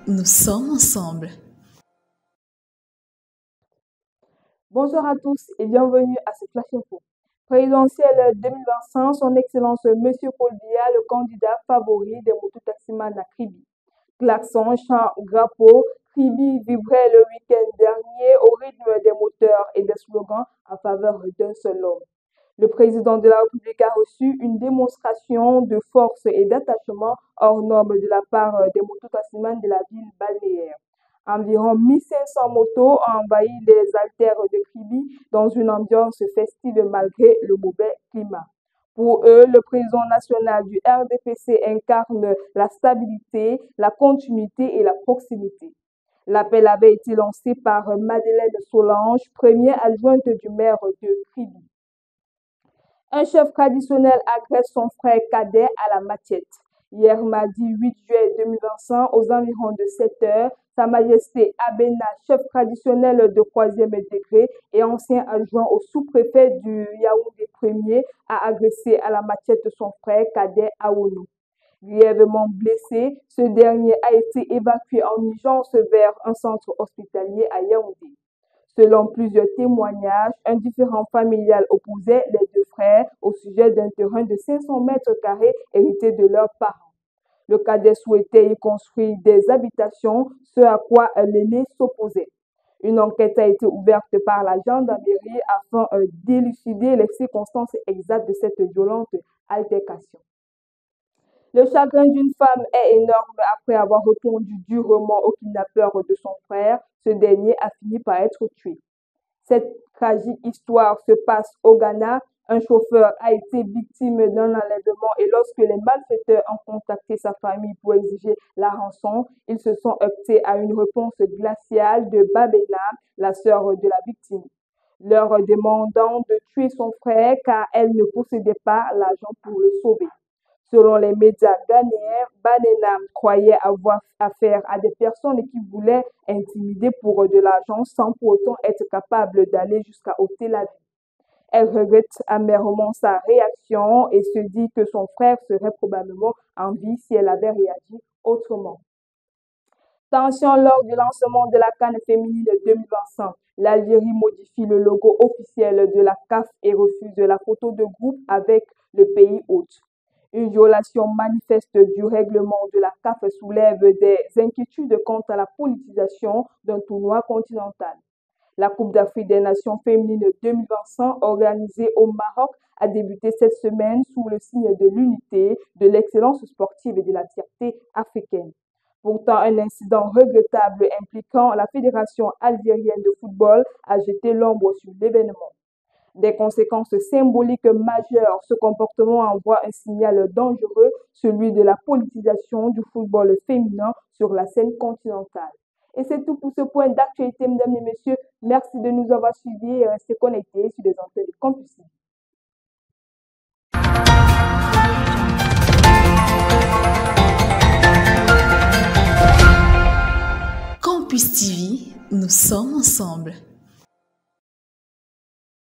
nous sommes ensemble. Bonjour à tous et bienvenue à ce Flash Info. Présidentielle 2025, son Excellence Monsieur Paul Biya, le candidat favori des mototaximans à Kribi. Klaxon, chant, drapeau, Kribi vibrait le week-end dernier au rythme des moteurs et des slogans en faveur d'un seul homme. Le président de la République a reçu une démonstration de force et d'attachement hors norme de la part des mototaximans de la ville balnéaire. Environ 1500 motos ont envahi les artères de Kribi dans une ambiance festive malgré le mauvais climat. Pour eux, le président national du RDPC incarne la stabilité, la continuité et la proximité. L'appel avait été lancé par Madeleine Solange, première adjointe du maire de Kribi. Un chef traditionnel agresse son frère cadet à la machette. Hier mardi 8 juillet 2025, aux environs de 7 heures, Sa Majesté Abena, chef traditionnel de 3e degré et ancien adjoint au sous-préfet du Yaoundé 1er, a agressé à la machette son frère cadet Aounou. Grièvement blessé, ce dernier a été évacué en urgence vers un centre hospitalier à Yaoundé. Selon plusieurs témoignages, un différend familial opposait les deux frères au sujet d'un terrain de 500 mètres carrés hérité de leurs parents. Le cadet souhaitait y construire des habitations, ce à quoi l'aîné s'opposait. Une enquête a été ouverte par la gendarmerie afin d'élucider les circonstances exactes de cette violente altercation. Le chagrin d'une femme est énorme après avoir répondu durement au kidnappeur de son frère. Ce dernier a fini par être tué. Cette tragique histoire se passe au Ghana. Un chauffeur a été victime d'un enlèvement et lorsque les malfaiteurs ont contacté sa famille pour exiger la rançon, ils se sont heurtés à une réponse glaciale de Babena, la sœur de la victime, leur demandant de tuer son frère car elle ne possédait pas l'argent pour le sauver. Selon les médias ghanéens, Babena croyait avoir affaire à des personnes qui voulaient intimider pour de l'argent sans pour autant être capable d'aller jusqu'à ôter la vie. Elle regrette amèrement sa réaction et se dit que son frère serait probablement en vie si elle avait réagi autrement. Tension lors du lancement de la CAN féminine 2025. L'Algérie modifie le logo officiel de la CAF et refuse la photo de groupe avec le pays hôte. Une violation manifeste du règlement de la CAF soulève des inquiétudes quant à la politisation d'un tournoi continental. La Coupe d'Afrique des Nations féminines 2025, organisée au Maroc, a débuté cette semaine sous le signe de l'unité, de l'excellence sportive et de la fierté africaine. Pourtant, un incident regrettable impliquant la Fédération algérienne de football a jeté l'ombre sur l'événement. Des conséquences symboliques majeures, ce comportement envoie un signal dangereux, celui de la politisation du football féminin sur la scène continentale. Et c'est tout pour ce point d'actualité, mesdames et messieurs. Merci de nous avoir suivis et restez connectés sur les antennes de Campus TV. Campus TV, nous sommes ensemble.